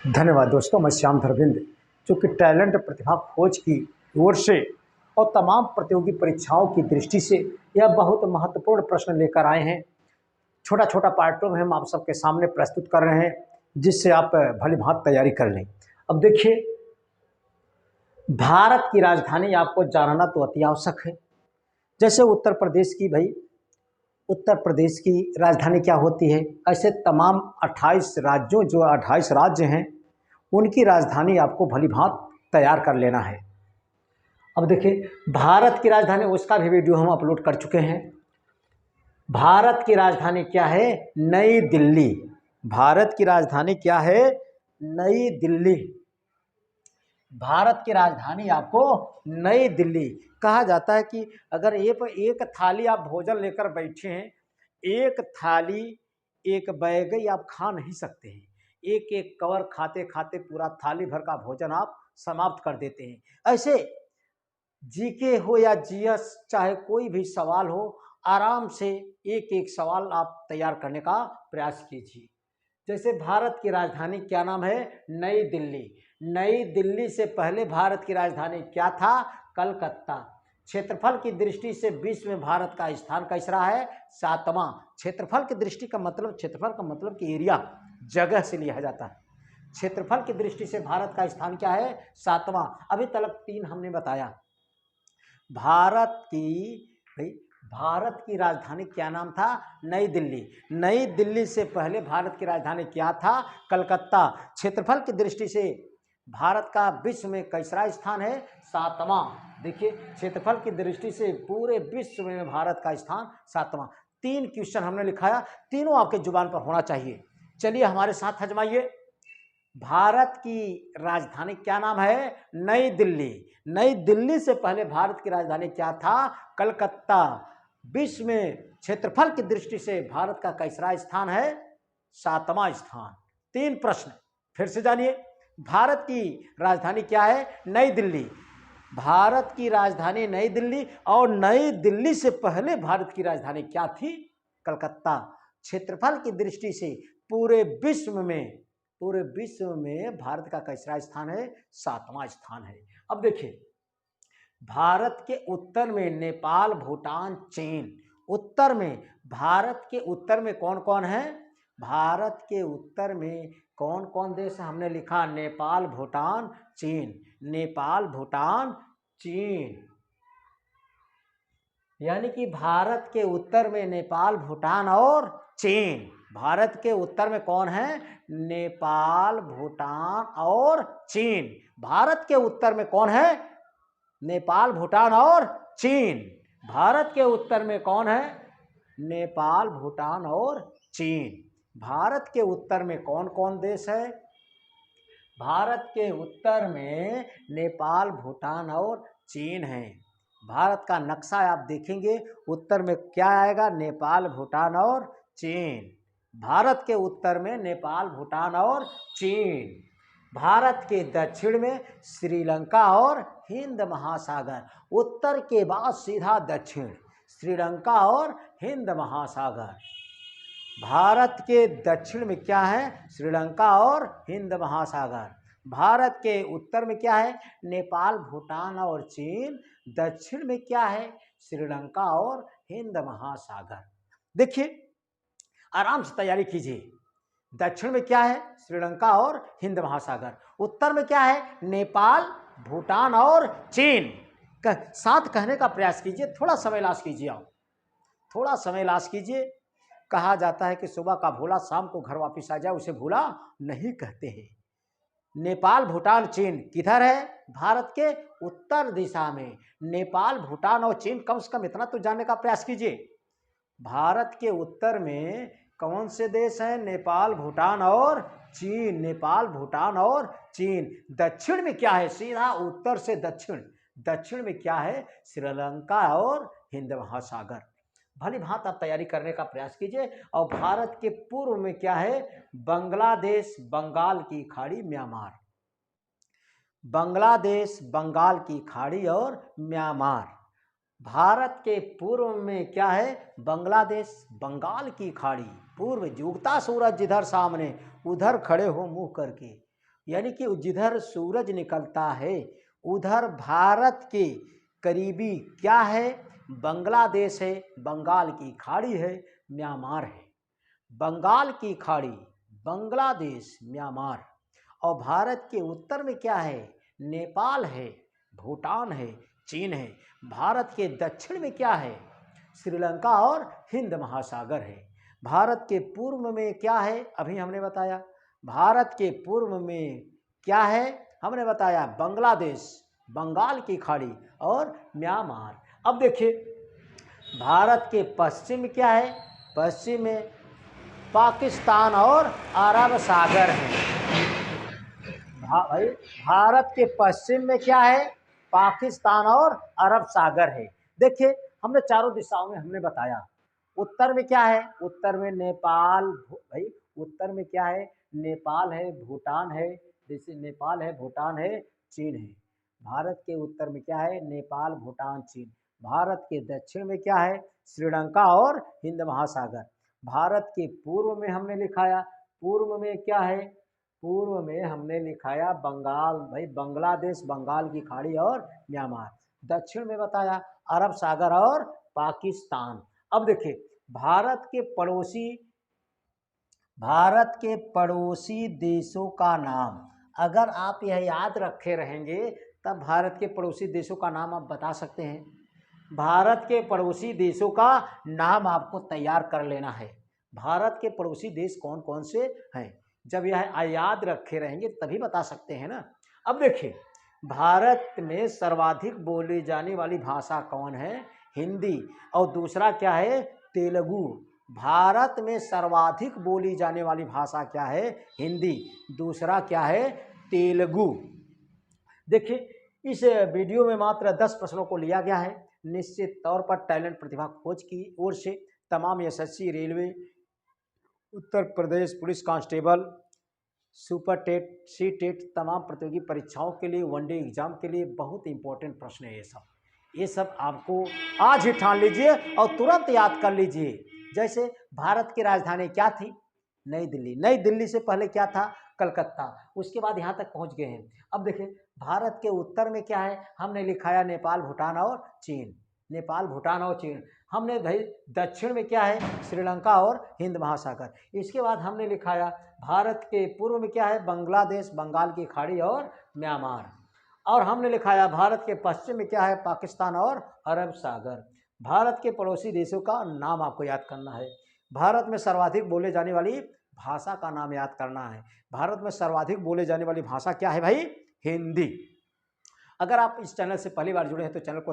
धन्यवाद दोस्तों। मैं श्याम धरविंद, जो कि टैलेंट प्रतिभा खोज की ओर से और तमाम प्रतियोगी परीक्षाओं की दृष्टि से यह बहुत महत्वपूर्ण प्रश्न लेकर आए हैं। छोटा छोटा पार्टों में हम आप सबके सामने प्रस्तुत कर रहे हैं, जिससे आप भली भांति तैयारी कर लें। अब देखिए, भारत की राजधानी आपको जानना तो अति आवश्यक है। जैसे उत्तर प्रदेश की, भाई उत्तर प्रदेश की राजधानी क्या होती है, ऐसे तमाम 28 राज्यों, जो 28 राज्य हैं, उनकी राजधानी आपको भली भांति तैयार कर लेना है। अब देखिए, भारत की राजधानी, उसका भी वीडियो हम अपलोड कर चुके हैं। भारत की राजधानी क्या है? नई दिल्ली। भारत की राजधानी क्या है? नई दिल्ली। भारत की राजधानी आपको नई दिल्ली। कहा जाता है कि अगर एक थाली आप भोजन लेकर बैठे हैं, एक थाली एक बैग आप खा नहीं सकते हैं। एक एक कवर खाते खाते पूरा थाली भर का भोजन आप समाप्त कर देते हैं। ऐसे जीके हो या जीएस, चाहे कोई भी सवाल हो, आराम से एक एक सवाल आप तैयार करने का प्रयास कीजिए। जैसे भारत की राजधानी क्या नाम है? नई दिल्ली। नई दिल्ली से पहले भारत की राजधानी क्या था? कलकत्ता। क्षेत्रफल की दृष्टि से विश्व में भारत का स्थान कैसा है? 7वां। क्षेत्रफल की दृष्टि का मतलब, क्षेत्रफल का मतलब कि एरिया, जगह से लिया जाता है। क्षेत्रफल की दृष्टि से भारत का स्थान क्या है? 7वां। अभी तक 3 हमने बताया। भारत की राजधानी क्या नाम था? नई दिल्ली। नई दिल्ली से पहले भारत की राजधानी क्या था? कलकत्ता। क्षेत्रफल की दृष्टि से भारत का विश्व में कैसा स्थान है? 7वां। देखिए, क्षेत्रफल की दृष्टि से पूरे विश्व में भारत का स्थान 7वां। 3 क्वेश्चन हमने लिखाया, तीनों आपके जुबान पर होना चाहिए। चलिए हमारे साथ आजमाइए। भारत की राजधानी क्या नाम है? नई दिल्ली। नई दिल्ली से पहले भारत की राजधानी क्या था? कलकत्ता। विश्व में क्षेत्रफल की दृष्टि से भारत का कैसा स्थान है? 7वां स्थान। 3 प्रश्न फिर से जानिए। भारत की राजधानी क्या है? नई दिल्ली। भारत की राजधानी नई दिल्ली, और नई दिल्ली से पहले भारत की राजधानी क्या थी? कलकत्ता। क्षेत्रफल की दृष्टि से पूरे विश्व में भारत का कैसा स्थान है? 7वां स्थान है। अब देखिए, भारत के उत्तर में नेपाल, भूटान, चीन। उत्तर में, भारत के उत्तर में कौन कौन है? भारत के उत्तर में कौन कौन देश है? हमने लिखा नेपाल, भूटान, चीन। नेपाल, भूटान, चीन। यानी कि भारत के उत्तर में नेपाल, भूटान और चीन। भारत के उत्तर में कौन है? नेपाल, भूटान और चीन। भारत के उत्तर में कौन है? नेपाल, भूटान और चीन। भारत के उत्तर में कौन है? नेपाल, भूटान और चीन। भारत के उत्तर में कौन कौन देश है? भारत के उत्तर में नेपाल, भूटान और चीन है। भारत का नक्शा आप देखेंगे, उत्तर में क्या आएगा? नेपाल, भूटान और चीन। भारत के उत्तर में नेपाल, भूटान और चीन। भारत के दक्षिण में श्रीलंका और हिंद महासागर। उत्तर के बाद सीधा दक्षिण, श्रीलंका और हिंद महासागर। भारत के दक्षिण में क्या है? श्रीलंका और हिंद महासागर। भारत के उत्तर में क्या है? नेपाल, भूटान और चीन। दक्षिण में क्या है? श्रीलंका और हिंद महासागर। देखिए, आराम से तैयारी कीजिए। दक्षिण में क्या है? श्रीलंका और हिंद महासागर। उत्तर में क्या है? नेपाल, भूटान और चीन। साथ कहने का प्रयास कीजिए, थोड़ा समय लाश कीजिए। आप थोड़ा समय लाश कीजिए। कहा जाता है कि सुबह का भूला शाम को घर वापिस आ जाए, उसे भूला नहीं कहते हैं। नेपाल, भूटान, चीन किधर है? भारत के उत्तर दिशा में। नेपाल, भूटान और चीन, कम से कम इतना तो जानने का प्रयास कीजिए। भारत के उत्तर में कौन से देश हैं? नेपाल, भूटान और चीन। नेपाल, भूटान और चीन। दक्षिण में क्या है? सीधा उत्तर से दक्षिण। दक्षिण में क्या है? श्रीलंका और हिंद महासागर। भली भांति आप तैयारी करने का प्रयास कीजिए। और भारत के पूर्व में क्या है? बांग्लादेश, बंगाल की खाड़ी, म्यांमार। बांग्लादेश, बंगाल की खाड़ी और म्यांमार। भारत के पूर्व में क्या है? बांग्लादेश, बंगाल की खाड़ी। पूर्व, उगता सूरज जिधर सामने, उधर खड़े हो मुंह करके। यानी कि जिधर सूरज निकलता है उधर भारत के करीबी क्या है, बांग्लादेश है, बंगाल की खाड़ी है, म्यांमार है। बंगाल की खाड़ी, बांग्लादेश, म्यांमार। और भारत के उत्तर में क्या है, नेपाल है, भूटान है, चीन है। भारत के दक्षिण में क्या है, श्रीलंका और हिंद महासागर है। भारत के पूर्व में क्या है, अभी हमने बताया। भारत के पूर्व में क्या है, हमने बताया बांग्लादेश, बंगाल की खाड़ी और म्यांमार। अब देखिए भारत के पश्चिम में क्या है, पश्चिम में पाकिस्तान और अरब सागर है। भाई भारत के पश्चिम में क्या है, पाकिस्तान और अरब सागर है। देखिए हमने चारों दिशाओं में हमने बताया। उत्तर में क्या है, उत्तर में नेपाल, भाई उत्तर में क्या है, नेपाल है, भूटान है, जैसे नेपाल है, भूटान है, चीन है। भारत के उत्तर में क्या है, नेपाल, भूटान, चीन। भारत के दक्षिण में क्या है, श्रीलंका और हिंद महासागर। भारत के पूर्व में हमने लिखाया, पूर्व में क्या है, पूर्व में हमने लिखाया बंगाल, भाई बांग्लादेश, बंगाल की खाड़ी और म्यांमार। दक्षिण में बताया अरब सागर और पाकिस्तान। अब देखिए भारत के पड़ोसी देशों का नाम, अगर आप यह याद रखे रहेंगे तब भारत के पड़ोसी देशों का नाम आप बता सकते हैं। भारत के पड़ोसी देशों का नाम आपको तैयार कर लेना है। भारत के पड़ोसी देश कौन कौन से हैं, जब यह याद रखे रहेंगे तभी बता सकते हैं ना। अब देखिए भारत में सर्वाधिक बोली जाने वाली भाषा कौन है, हिंदी, और दूसरा क्या है, तेलुगु। भारत में सर्वाधिक बोली जाने वाली भाषा क्या है, हिंदी, दूसरा क्या है, तेलुगु। देखिए इस वीडियो में मात्र 10 प्रश्नों को लिया गया है। निश्चित तौर पर टैलेंट प्रतिभा खोज की ओर से तमाम SSC, railway, Uttar Pradesh police constable, super TET, CTET, तमाम प्रतियोगी परीक्षाओं के लिए, वनडे एग्जाम के लिए बहुत इंपॉर्टेंट प्रश्न है ये सब आपको आज ही ठान लीजिए और तुरंत याद कर लीजिए। जैसे भारत की राजधानी क्या थी, नई दिल्ली। नई दिल्ली से पहले क्या था, कलकत्ता। उसके बाद यहाँ तक पहुँच गए हैं। अब देखिए भारत के उत्तर में क्या है, हमने लिखाया नेपाल, भूटान और चीन। नेपाल, भूटान और चीन। हमने भाई दक्षिण में क्या है, श्रीलंका और हिंद महासागर। इसके बाद हमने लिखाया भारत के पूर्व में क्या है, बांग्लादेश, बंगाल की खाड़ी और म्यांमार। और हमने लिखाया भारत के पश्चिम में क्या है, पाकिस्तान और अरब सागर। भारत के पड़ोसी देशों का नाम आपको याद करना है। भारत में सर्वाधिक बोले जाने वाली भाषा का नाम याद करना है। भारत में सर्वाधिक बोले जाने वाली भाषा क्या है भाई, हिंदी। अगर आप इस चैनल से पहली बार जुड़े हैं तो चैनल को